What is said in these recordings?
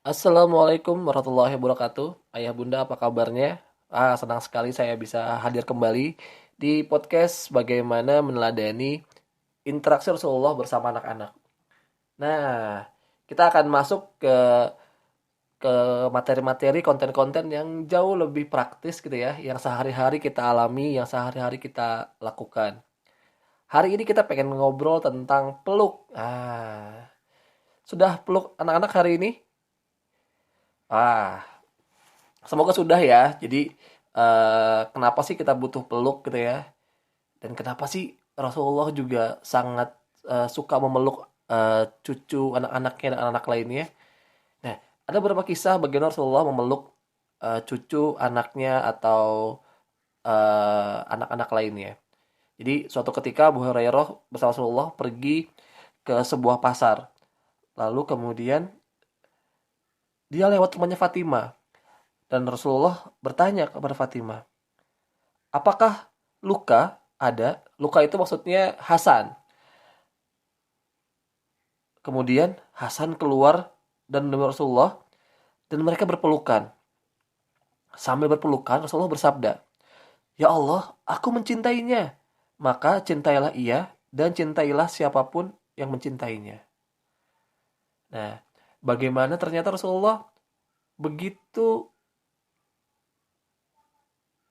Assalamualaikum warahmatullahi wabarakatuh. Ayah bunda apa kabarnya? Senang sekali saya bisa hadir kembali di podcast bagaimana meneladani interaksi Rasulullah bersama anak-anak. Nah, kita akan masuk ke materi-materi konten-konten yang jauh lebih praktis gitu ya, yang sehari-hari kita alami, yang sehari-hari kita lakukan. Hari ini kita pengen ngobrol tentang peluk. Sudah peluk anak-anak hari ini? Ah, Semoga sudah ya. Jadi kenapa sih kita butuh peluk gitu ya? Dan kenapa sih Rasulullah juga sangat suka memeluk cucu anak-anaknya dan anak lainnya? Nah, ada beberapa kisah bagaimana Rasulullah memeluk cucu anaknya atau anak-anak lainnya. Jadi suatu ketika Abu Hurairah bersama Rasulullah pergi ke sebuah pasar. Lalu kemudian dia lewat rumahnya Fatimah. Dan Rasulullah bertanya kepada Fatimah, apakah luka ada? Luka itu maksudnya Hasan. Kemudian Hasan keluar dan menemui Rasulullah dan mereka berpelukan. Sambil berpelukan Rasulullah bersabda, "Ya Allah, aku mencintainya. Maka cintailah ia dan cintailah siapapun yang mencintainya." Nah, bagaimana ternyata Rasulullah begitu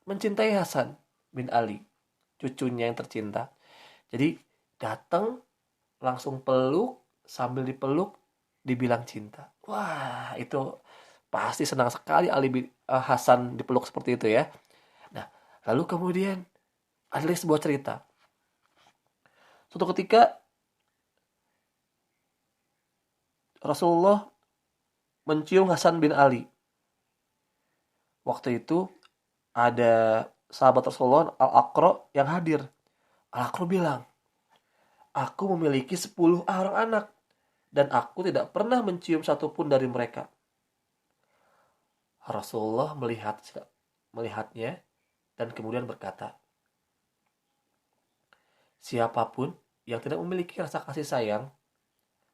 mencintai Hasan bin Ali, cucunya yang tercinta. Jadi datang langsung peluk, sambil dipeluk dibilang cinta. Wah, itu pasti senang sekali Ali bin Hasan dipeluk seperti itu ya. Nah, lalu kemudian ada sebuah cerita. Suatu ketika Rasulullah mencium Hasan bin Ali. Waktu itu ada sahabat Rasulullah Al-Aqra yang hadir. Al-Aqra bilang, "Aku memiliki 10 orang anak dan aku tidak pernah mencium satupun dari mereka." Rasulullah melihatnya dan kemudian berkata, siapapun yang tidak memiliki rasa kasih sayang,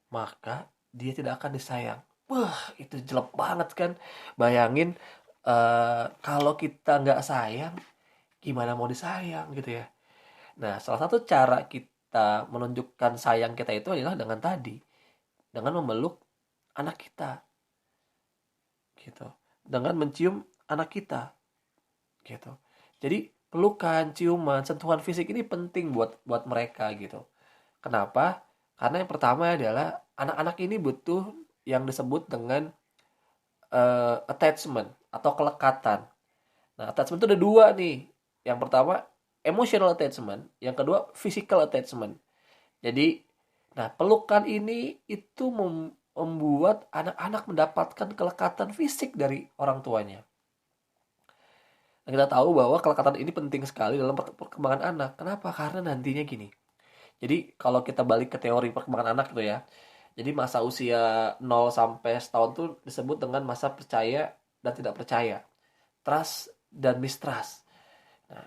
maka dia tidak akan disayang. Wah, itu jelek banget kan. Bayangin kalau kita nggak sayang, gimana mau disayang gitu ya. Nah, salah satu cara kita menunjukkan sayang kita itu adalah dengan tadi, dengan memeluk anak kita, gitu. Dengan mencium anak kita, gitu. Jadi pelukan, ciuman, sentuhan fisik ini penting buat buat mereka gitu. Kenapa? Karena yang pertama adalah anak-anak ini butuh yang disebut dengan attachment atau kelekatan. Nah, attachment itu ada dua nih. Yang pertama emotional attachment, yang kedua physical attachment. Jadi, nah pelukan ini itu membuat anak-anak mendapatkan kelekatan fisik dari orang tuanya. Nah, kita tahu bahwa kelekatan ini penting sekali dalam perkembangan anak. Kenapa? Karena nantinya gini. Jadi kalau kita balik ke teori perkembangan anak gitu ya. Jadi masa usia 0 sampai setahun tuh disebut dengan masa percaya dan tidak percaya. Trust dan mistrust. Nah,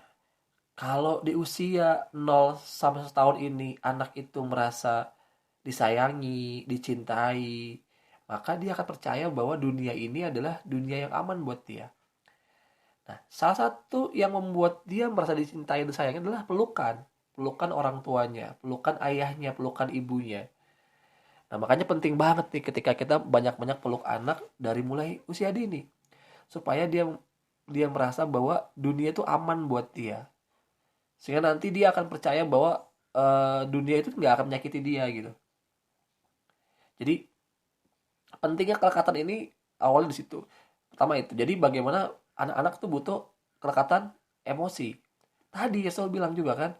kalau di usia 0 sampai 1 tahun ini anak itu merasa disayangi, dicintai, maka dia akan percaya bahwa dunia ini adalah dunia yang aman buat dia. Nah, salah satu yang membuat dia merasa dicintai dan disayangi adalah pelukan. Pelukan orang tuanya, pelukan ayahnya, pelukan ibunya. Nah, makanya penting banget nih ketika kita banyak-banyak peluk anak dari mulai usia dini. Supaya dia dia merasa bahwa dunia itu aman buat dia. Sehingga nanti dia akan percaya bahwa dunia itu nggak akan menyakiti dia gitu. Jadi pentingnya kelekatan ini awalnya di situ. Pertama itu. Jadi bagaimana anak-anak tuh butuh kelekatan emosi. Tadi Yesus bilang juga kan,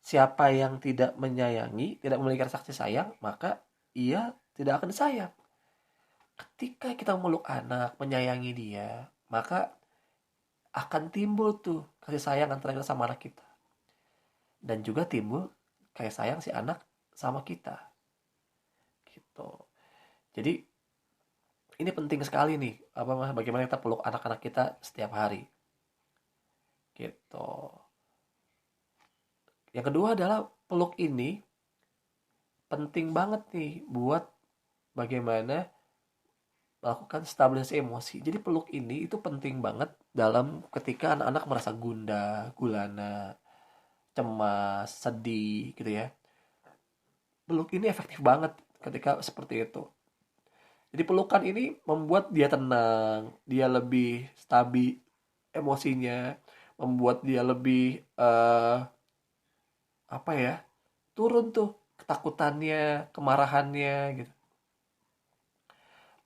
siapa yang tidak menyayangi, tidak memiliki rasa kasih sayang, maka ia tidak akan disayang. Ketika kita meluk anak, menyayangi dia, maka akan timbul tuh kasih sayang antara kita sama anak kita. Dan juga timbul kasih sayang si anak sama kita. Gitu. Jadi ini penting sekali nih, bagaimana kita peluk anak-anak kita setiap hari. Gitu. Yang kedua adalah peluk ini penting banget nih buat bagaimana melakukan stabilisasi emosi. Jadi peluk ini itu penting banget dalam ketika anak-anak merasa gundah, gulana, cemas, sedih gitu ya. Peluk ini efektif banget ketika seperti itu. Jadi pelukan ini membuat dia tenang, dia lebih stabil emosinya, membuat dia lebih apa ya, turun tuh ketakutannya, kemarahannya gitu.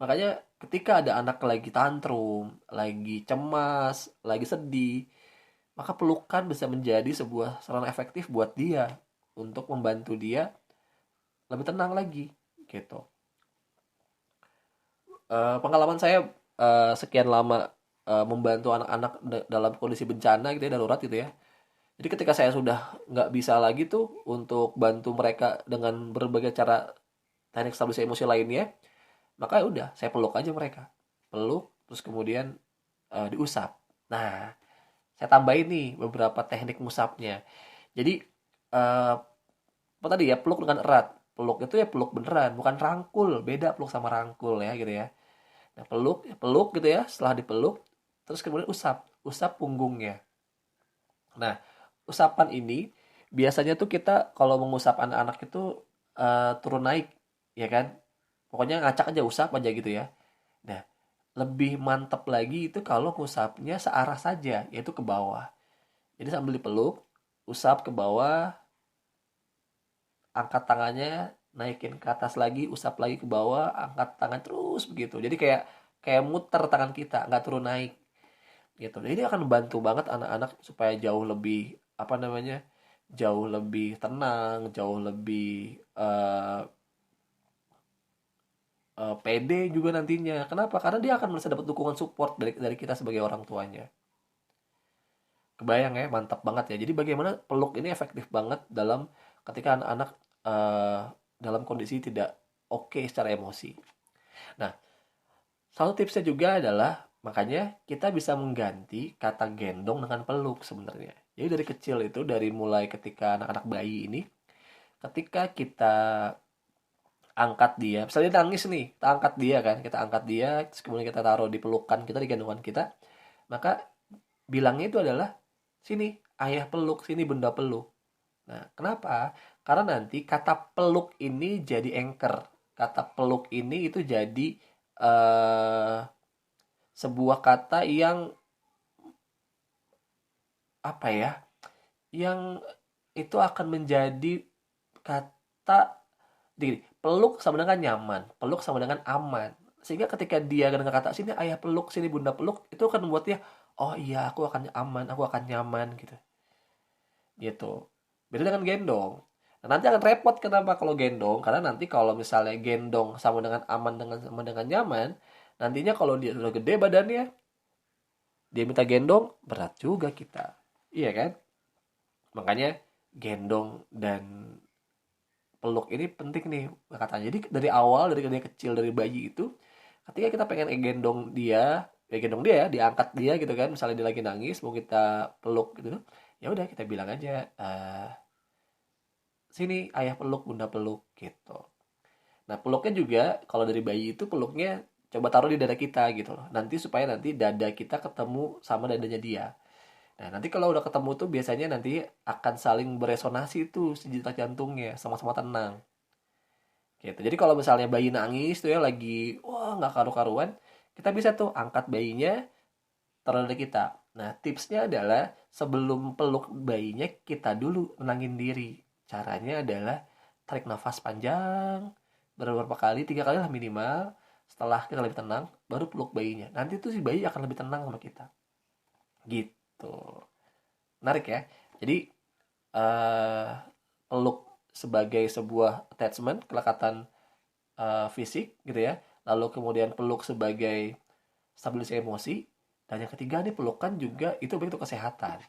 Makanya ketika ada anak lagi tantrum, lagi cemas, lagi sedih, maka pelukan bisa menjadi sebuah saran efektif buat dia untuk membantu dia lebih tenang lagi gitu. Pengalaman saya sekian lama membantu anak-anak dalam kondisi bencana gitu ya, darurat gitu ya. Jadi ketika saya sudah nggak bisa lagi tuh untuk bantu mereka dengan berbagai cara teknik stabilisasi emosi lainnya, maka ya udah saya peluk aja mereka, peluk terus kemudian diusap. Nah, saya tambahin nih beberapa teknik musapnya. Jadi apa tadi ya, peluk dengan erat. Peluk itu ya peluk beneran, bukan rangkul. Beda peluk sama rangkul ya gitu ya. Nah, peluk, peluk gitu ya. Setelah dipeluk, terus kemudian usap, usap punggungnya. Nah, usapan ini biasanya tuh kita kalau mengusap anak-anak itu turun naik, ya kan? Pokoknya ngacak aja, usap aja gitu ya. Nah, lebih mantap lagi itu kalau ngusapnya searah saja, yaitu ke bawah. Jadi sambil dipeluk, usap ke bawah, angkat tangannya, naikin ke atas lagi, usap lagi ke bawah, angkat tangan terus begitu. Jadi kayak kayak muter tangan kita, nggak turun naik gitu. Jadi ini akan membantu banget anak-anak supaya jauh lebih apa namanya, jauh lebih tenang, jauh lebih pede juga nantinya. Kenapa? Karena dia akan merasa dapat dukungan support dari kita sebagai orang tuanya. Kebayang ya, mantap banget ya. Jadi bagaimana peluk ini efektif banget dalam ketika anak-anak eh, dalam kondisi tidak oke secara emosi. Nah, satu tipsnya juga adalah makanya kita bisa mengganti kata gendong dengan peluk sebenarnya. Jadi dari kecil itu, dari mulai ketika anak-anak bayi ini, ketika kita angkat dia, misalnya dia nangis nih, kita angkat dia kan, kita angkat dia, terus kemudian kita taruh di pelukan kita, di gendongan kita, maka bilangnya itu adalah, sini ayah peluk, sini bunda peluk. Nah, kenapa? Karena nanti kata peluk ini jadi anchor. Kata peluk ini itu jadi eh sebuah kata yang apa ya? Yang itu akan menjadi kata di peluk sama dengan nyaman, peluk sama dengan aman. Sehingga ketika dia dengan kata sini ayah peluk, sini bunda peluk, itu akan membuat dia, oh iya aku akan aman, aku akan nyaman gitu. Gitu. Beda dengan gendong. Nah, nanti akan repot kenapa kalau gendong? Karena nanti kalau misalnya gendong sama dengan aman dengan sama dengan nyaman, nantinya kalau dia sudah gede badannya, dia minta gendong, berat juga kita. Iya kan? Makanya gendong dan peluk ini penting nih katanya. Jadi dari awal, dari dia kecil, dari bayi itu, ketika kita pengen gendong dia, ya gendong dia ya, diangkat dia gitu kan, misalnya dia lagi nangis, mau kita peluk gitu, ya udah kita bilang aja, sini ayah peluk, bunda peluk gitu. Nah, peluknya juga kalau dari bayi itu peluknya coba taruh di dada kita gitu loh. Nanti supaya nanti dada kita ketemu sama dadanya dia. Nah, nanti kalau udah ketemu tuh biasanya nanti akan saling beresonasi tuh si detak jantungnya, sama-sama tenang. Gitu. Jadi kalau misalnya bayi nangis tuh ya lagi wah nggak karu-karuan, kita bisa tuh angkat bayinya taruh dada kita. Nah, tipsnya adalah sebelum peluk bayinya kita dulu menangin diri. Caranya adalah tarik nafas panjang beberapa kali, 3 kali lah minimal. Setelah kita lebih tenang, baru peluk bayinya. Nanti tuh si bayi akan lebih tenang sama kita. Gitu. Menarik ya. Jadi eh peluk sebagai sebuah attachment, kelekatan fisik gitu ya. Lalu kemudian peluk sebagai stabilisasi emosi. Dan yang ketiga nih, pelukan juga itu baik untuk kesehatan.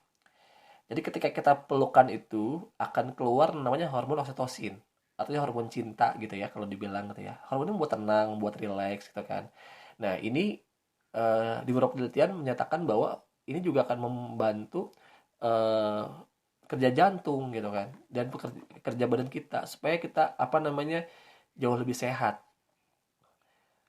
Jadi ketika kita pelukan itu akan keluar namanya hormon oksitosin. Artinya hormon cinta gitu ya kalau dibilang gitu ya. Hormon ini membuat tenang, membuat rileks gitu kan. Nah ini di beberapa penelitian menyatakan bahwa ini juga akan membantu eh, kerja jantung gitu kan. Dan kerja badan kita supaya kita apa namanya jauh lebih sehat.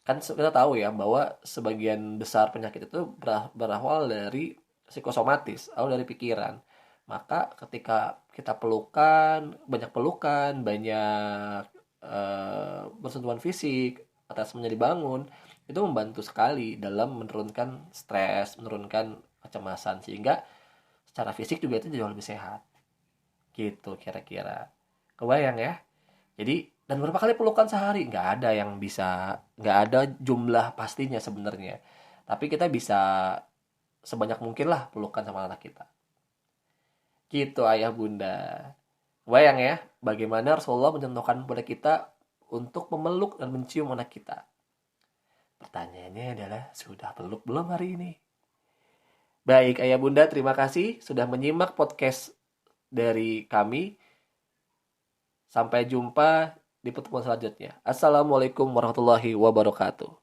Kan kita tahu ya bahwa sebagian besar penyakit itu berawal dari psikosomatis atau dari pikiran. Maka ketika kita pelukan, banyak bersentuhan fisik, attachment-nya dibangun, itu membantu sekali dalam menurunkan stres, menurunkan kecemasan, sehingga secara fisik juga itu jauh lebih sehat. Gitu kira-kira. Kebayang ya? Jadi, dan berapa kali pelukan sehari? Nggak ada jumlah pastinya sebenarnya. Tapi kita bisa sebanyak mungkin lah pelukan sama anak kita. Gitu ayah bunda. Bayang ya, bagaimana Rasulullah mencontohkan kepada kita untuk memeluk dan mencium anak kita. Pertanyaannya adalah, sudah peluk belum hari ini? Baik ayah bunda, terima kasih sudah menyimak podcast dari kami. Sampai jumpa di pertemuan selanjutnya. Assalamualaikum warahmatullahi wabarakatuh.